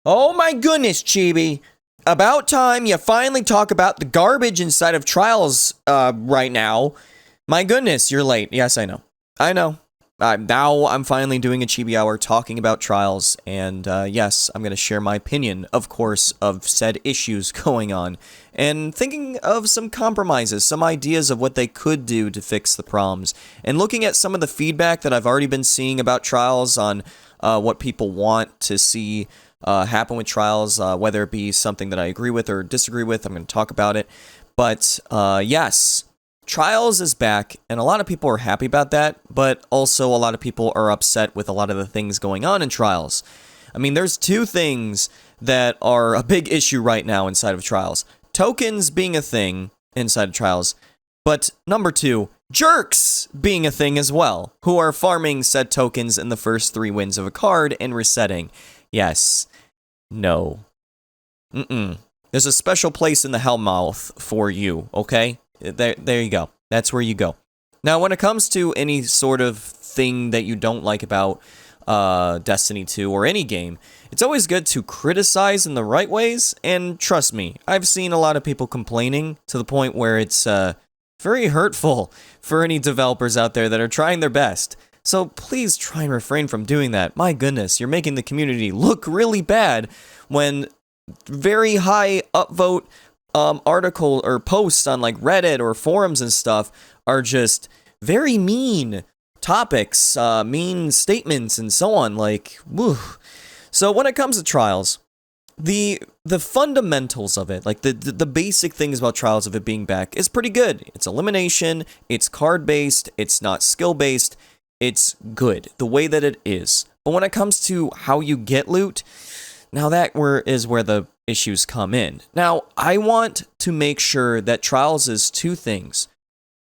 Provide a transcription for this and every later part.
Oh my goodness, Chibi. About time you finally talk about the garbage inside of Trials right now. My goodness, you're late. Yes, I know. I know. Now I'm finally doing a Chibi Hour talking about Trials, and yes, I'm going to share my opinion, of course, of said issues going on, and thinking of some compromises, some ideas of what they could do to fix the problems, and looking at some of the feedback that I've already been seeing about Trials on what people want to see happen with Trials, whether it be something that I agree with or disagree with. I'm going to talk about it. But yes, Trials is back, and a lot of people are happy about that, but also a lot of people are upset with a lot of the things going on in Trials. I mean, there's two things that are a big issue right now inside of Trials. Tokens being a thing inside of Trials, but number two, jerks being a thing as well, who are farming said tokens in the first 3 wins of a card and resetting. Yes. No. There's a special place in the Hellmouth for you, okay? There you go. That's where you go. Now, when it comes to any sort of thing that you don't like about Destiny 2 or any game, it's always good to criticize in the right ways, and trust me, I've seen a lot of people complaining to the point where it's very hurtful for any developers out there that are trying their best. So please try and refrain from doing that. My goodness, you're making the community look really bad when very high upvote article or posts on like Reddit or forums and stuff are just very mean topics, mean statements and so on. Like, woo. So when it comes to Trials, the fundamentals of it, like the basic things about Trials of it being back is pretty good. It's elimination, it's card based, it's not skill based. It's good, the way that it is. But when it comes to how you get loot, now that is where the issues come in. Now, I want to make sure that Trials is two things.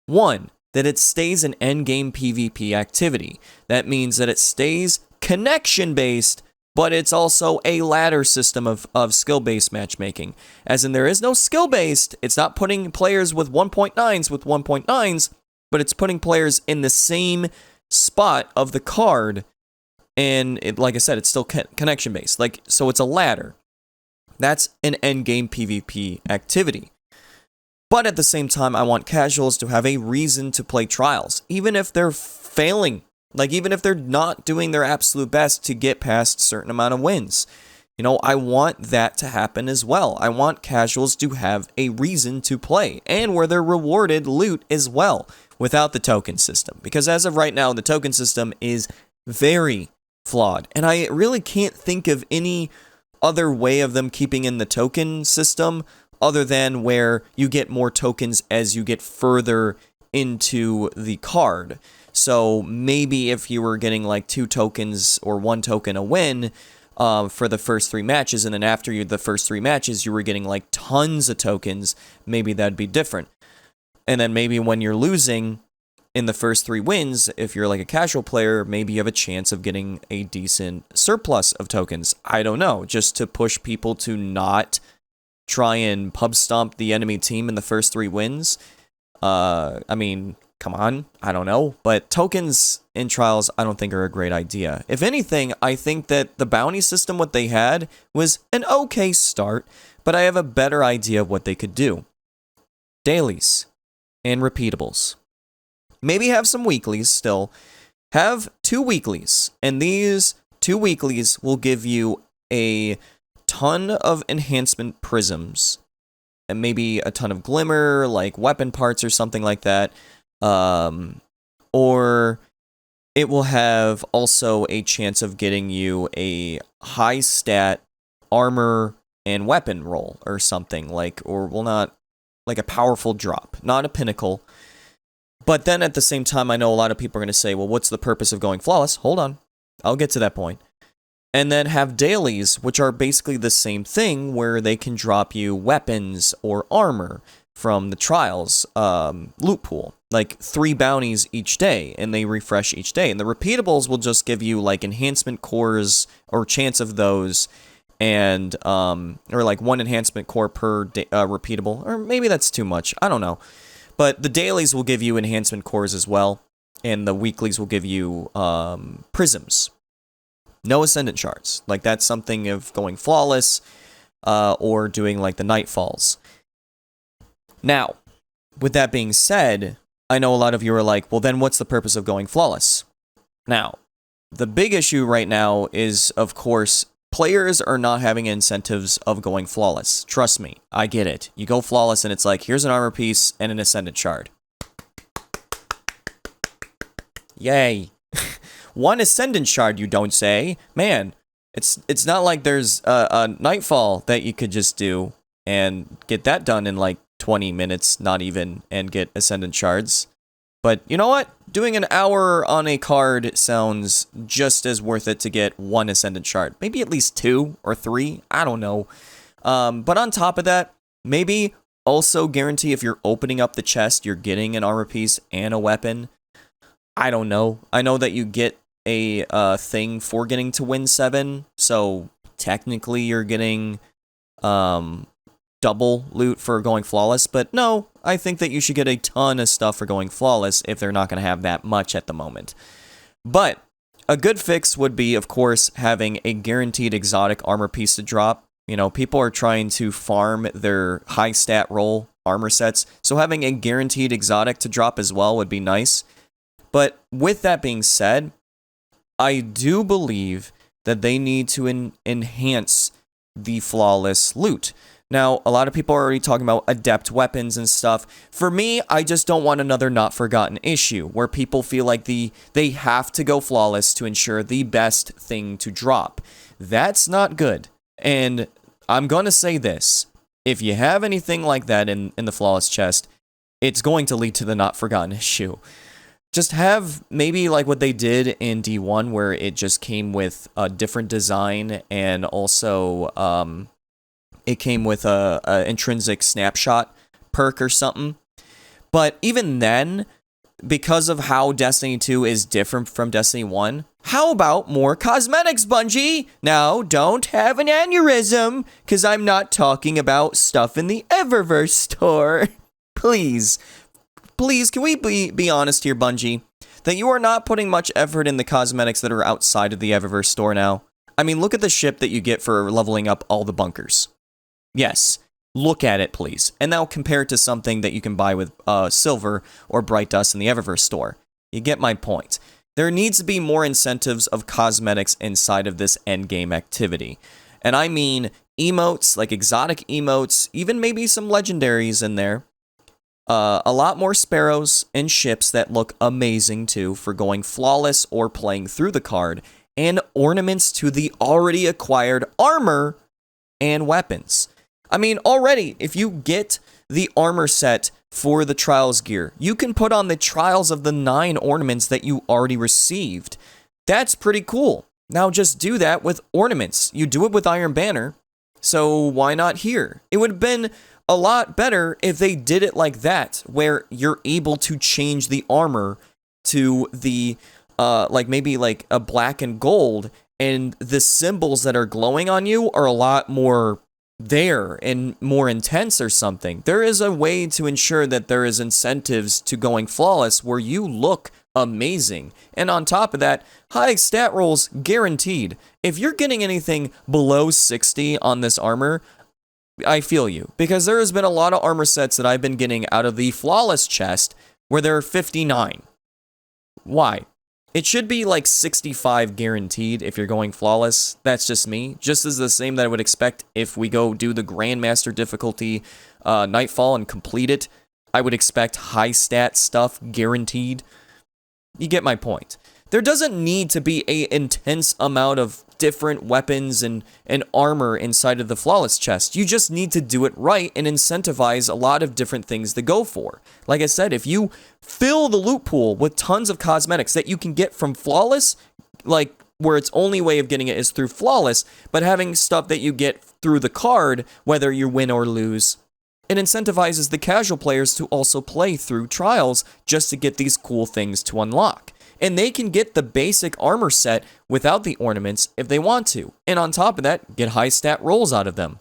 One, that it stays an endgame PvP activity. That means that it stays connection-based, but it's also a ladder system of skill-based matchmaking. As in, there is no skill-based, it's not putting players with 1.9s with 1.9s, but it's putting players in the same spot of the card, and like I said, it's still connection based. Like, so it's a ladder. That's an end game PvP activity. But at the same time, I want casuals to have a reason to play Trials, even if they're failing. Like, even if they're not doing their absolute best to get past a certain amount of wins. You know, I want that to happen as well. I want casuals to have a reason to play, and where they're rewarded loot as well, without the token system. Because as of right now, the token system is very flawed, and I really can't think of any other way of them keeping in the token system other than where you get more tokens as you get further into the card. So maybe if you were getting like 2 tokens or 1 token a win, for the first 3 matches, and then after the first 3 matches, you were getting like tons of tokens, maybe that'd be different. And then maybe when you're losing in the first 3 wins, if you're like a casual player, maybe you have a chance of getting a decent surplus of tokens. I don't know, just to push people to not try and pub stomp the enemy team in the first 3 wins. I mean, come on, I don't know. But tokens in Trials, I don't think are a great idea. If anything, I think that the bounty system, what they had, was an okay start, but I have a better idea of what they could do. Dailies and repeatables. Maybe have some weeklies still. Have 2 weeklies, and these 2 weeklies will give you a ton of enhancement prisms, and maybe a ton of glimmer, like weapon parts or something like that. Or it will have also a chance of getting you a high stat armor and weapon roll or something, like, or well, not like a powerful drop, not a pinnacle. But then at the same time, I know a lot of people are going to say, well, what's the purpose of going flawless? Hold on, I'll get to that point. And then have dailies, which are basically the same thing, where they can drop you weapons or armor from the Trials loot pool. Like 3 bounties each day, and they refresh each day. And the repeatables will just give you like enhancement cores or chance of those, and or like 1 enhancement core per repeatable, or maybe that's too much. I don't know. But the dailies will give you enhancement cores as well, and the weeklies will give you prisms. No Ascendant Shards. Like, that's something of going flawless, or doing, like, the Nightfalls. Now, with that being said, I know a lot of you are like, well, then what's the purpose of going flawless? Now, the big issue right now is, of course, players are not having incentives of going flawless. Trust me, I get it. You go flawless and it's like, here's an armor piece and an Ascendant Shard. Yay. One Ascendant Shard, you don't say. Man, it's not like there's a Nightfall that you could just do and get that done in like 20 minutes, not even, and get Ascendant Shards. But you know what? Doing an hour on a card sounds just as worth it to get one Ascendant Shard. Maybe at least 2 or 3. I don't know. But on top of that, maybe also guarantee if you're opening up the chest, you're getting an armor piece and a weapon. I don't know. I know that you get a thing for getting to win 7. So technically you're getting double loot for going flawless, but no, I think that you should get a ton of stuff for going flawless if they're not going to have that much at the moment. But a good fix would be, of course, having a guaranteed exotic armor piece to drop. You know, people are trying to farm their high stat roll armor sets, so having a guaranteed exotic to drop as well would be nice. But with that being said, I do believe that they need to enhance the flawless loot. Now, a lot of people are already talking about adept weapons and stuff. For me, I just don't want another not forgotten issue where people feel like they have to go flawless to ensure the best thing to drop. That's not good. And I'm going to say this. If you have anything like that in the flawless chest, it's going to lead to the not forgotten issue. Just have maybe like what they did in D1 where it just came with a different design and also it came with a intrinsic snapshot perk or something. But even then, because of how Destiny 2 is different from Destiny 1, how about more cosmetics, Bungie? Now, don't have an aneurysm, because I'm not talking about stuff in the Eververse store. Please, can we be honest here, Bungie? That you are not putting much effort in the cosmetics that are outside of the Eververse store now. I mean, look at the ship that you get for leveling up all the bunkers. Yes, look at it, please. And now compare it to something that you can buy with silver or bright dust in the Eververse store. You get my point. There needs to be more incentives of cosmetics inside of this endgame activity. And I mean emotes, like exotic emotes, even maybe some legendaries in there. A lot more sparrows and ships that look amazing too for going flawless or playing through the card. And ornaments to the already acquired armor and weapons. I mean, already, if you get the armor set for the Trials gear, you can put on the Trials of the 9 ornaments that you already received. That's pretty cool. Now just do that with ornaments. You do it with Iron Banner, so why not here? It would have been a lot better if they did it like that, where you're able to change the armor to the, like maybe like a black and gold, and the symbols that are glowing on you are a lot more there and more intense or something. There is a way to ensure that there is incentives to going flawless where you look amazing. And on top of that, high stat rolls guaranteed. If you're getting anything below 60 on this armor, I feel you. Because there has been a lot of armor sets that I've been getting out of the flawless chest where they're 59. Why? It should be like 65 guaranteed if you're going flawless. That's just me. Just as the same that I would expect if we go do the Grandmaster difficulty Nightfall and complete it. I would expect high stat stuff guaranteed. You get my point. There doesn't need to be an intense amount of different weapons and armor inside of the flawless chest. You just need to do it right and incentivize a lot of different things to go for. Like I said, if you fill the loot pool with tons of cosmetics that you can get from flawless, like where its only way of getting it is through flawless, but having stuff that you get through the card, whether you win or lose, it incentivizes the casual players to also play through trials just to get these cool things to unlock. And they can get the basic armor set without the ornaments if they want to. And on top of that, get high stat rolls out of them.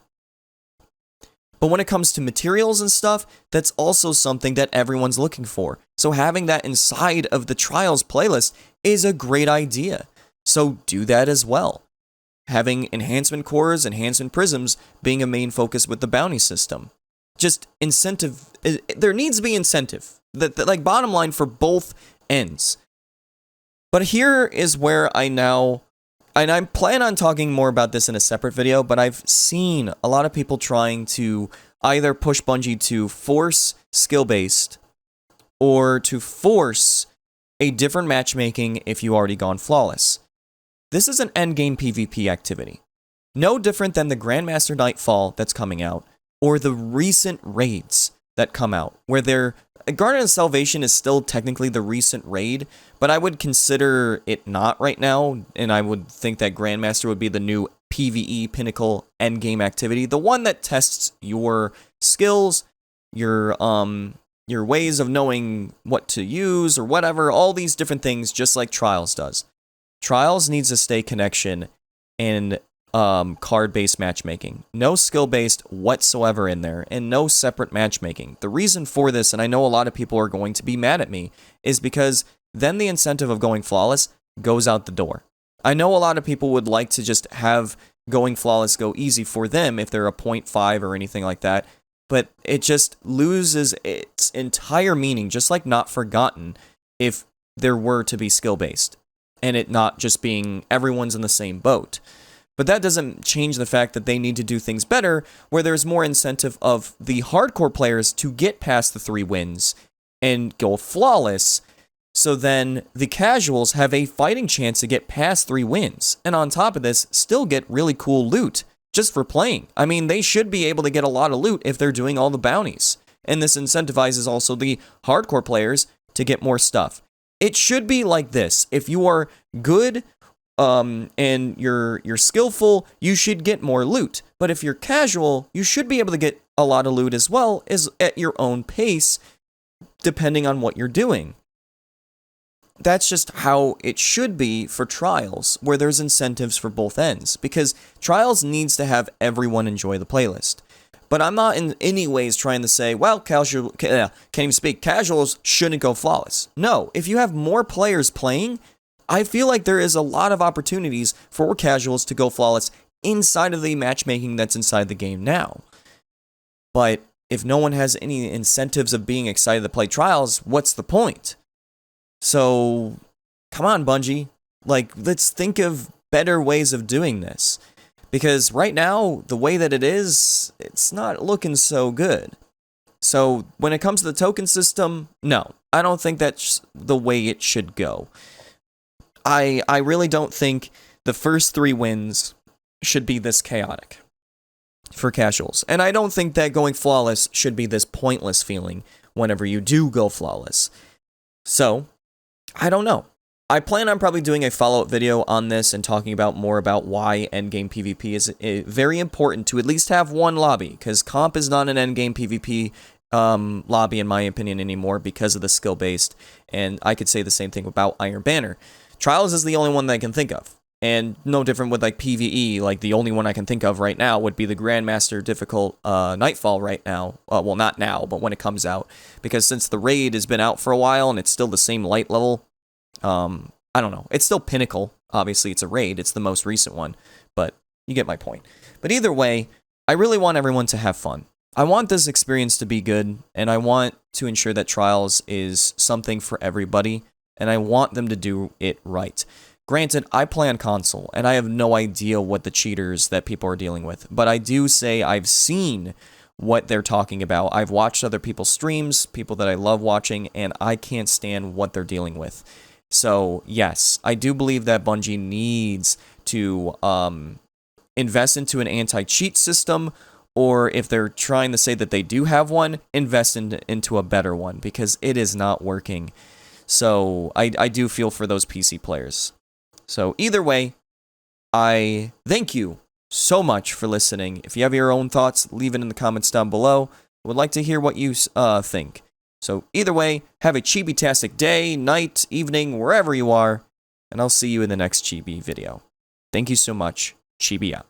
But when it comes to materials and stuff, that's also something that everyone's looking for. So having that inside of the Trials playlist is a great idea. So do that as well. Having enhancement cores, enhancement prisms being a main focus with the bounty system. Just incentive, there needs to be incentive. Like bottom line for both ends. But here is where I now, and I plan on talking more about this in a separate video, but I've seen a lot of people trying to either push Bungie to force skill-based or to force a different matchmaking if you already gone flawless. This is an endgame PvP activity. No different than the Grandmaster Nightfall that's coming out, or the recent raids that come out, where they're... Garden of Salvation is still technically the recent raid, but I would consider it not right now, and I would think that Grandmaster would be the new PvE pinnacle endgame activity, the one that tests your skills, your ways of knowing what to use or whatever, all these different things, just like Trials does. Trials needs to stay connection and card-based matchmaking. No skill-based whatsoever in there, and no separate matchmaking. The reason for this, and I know a lot of people are going to be mad at me, is because then the incentive of going flawless goes out the door. I know a lot of people would like to just have going flawless go easy for them if they're a 0.5 or anything like that, but it just loses its entire meaning, just like Not Forgotten, if there were to be skill-based, and it not just being everyone's in the same boat. But that doesn't change the fact that they need to do things better, where there's more incentive of the hardcore players to get past the 3 wins and go flawless, so then the casuals have a fighting chance to get past 3 wins, and on top of this, still get really cool loot, just for playing. I mean, they should be able to get a lot of loot if they're doing all the bounties, and this incentivizes also the hardcore players to get more stuff. It should be like this. If you are good and you're skillful, you should get more loot. But if you're casual, you should be able to get a lot of loot as well, as at your own pace, depending on what you're doing. That's just how it should be for Trials, where there's incentives for both ends, because Trials needs to have everyone enjoy the playlist. But I'm not in any ways trying to say, well, casuals shouldn't go flawless. No, if you have more players playing, I feel like there is a lot of opportunities for casuals to go flawless inside of the matchmaking that's inside the game now. But if no one has any incentives of being excited to play Trials, what's the point? So, come on, Bungie. Like, let's think of better ways of doing this. Because right now, the way that it is, it's not looking so good. So, when it comes to the token system, no. I don't think that's the way it should go. I really don't think the first 3 wins should be this chaotic for casuals. And I don't think that going flawless should be this pointless feeling whenever you do go flawless. So, I don't know. I plan on probably doing a follow-up video on this and talking about more about why endgame PvP is very important to at least have one lobby, because comp is not an endgame PvP lobby in my opinion anymore because of the skill-based, and I could say the same thing about Iron Banner. Trials is the only one that I can think of, and no different with like PvE, like the only one I can think of right now would be the Grandmaster difficult Nightfall right now. Well, not now, but when it comes out, because since the raid has been out for a while and it's still the same light level, I don't know. It's still Pinnacle. Obviously, it's a raid. It's the most recent one, but you get my point. But either way, I really want everyone to have fun. I want this experience to be good, and I want to ensure that Trials is something for everybody, and I want them to do it right. Granted, I play on console, and I have no idea what the cheaters that people are dealing with, but I do say I've seen what they're talking about. I've watched other people's streams, people that I love watching, and I can't stand what they're dealing with. So, yes, I do believe that Bungie needs to invest into an anti-cheat system, or if they're trying to say that they do have one, invest into a better one, because it is not working. So, I do feel for those PC players. So, either way, I thank you so much for listening. If you have your own thoughts, leave it in the comments down below. I would like to hear what you think. So either way, have a Chibi-tastic day, night, evening, wherever you are, and I'll see you in the next Chibi video. Thank you so much. Chibi out.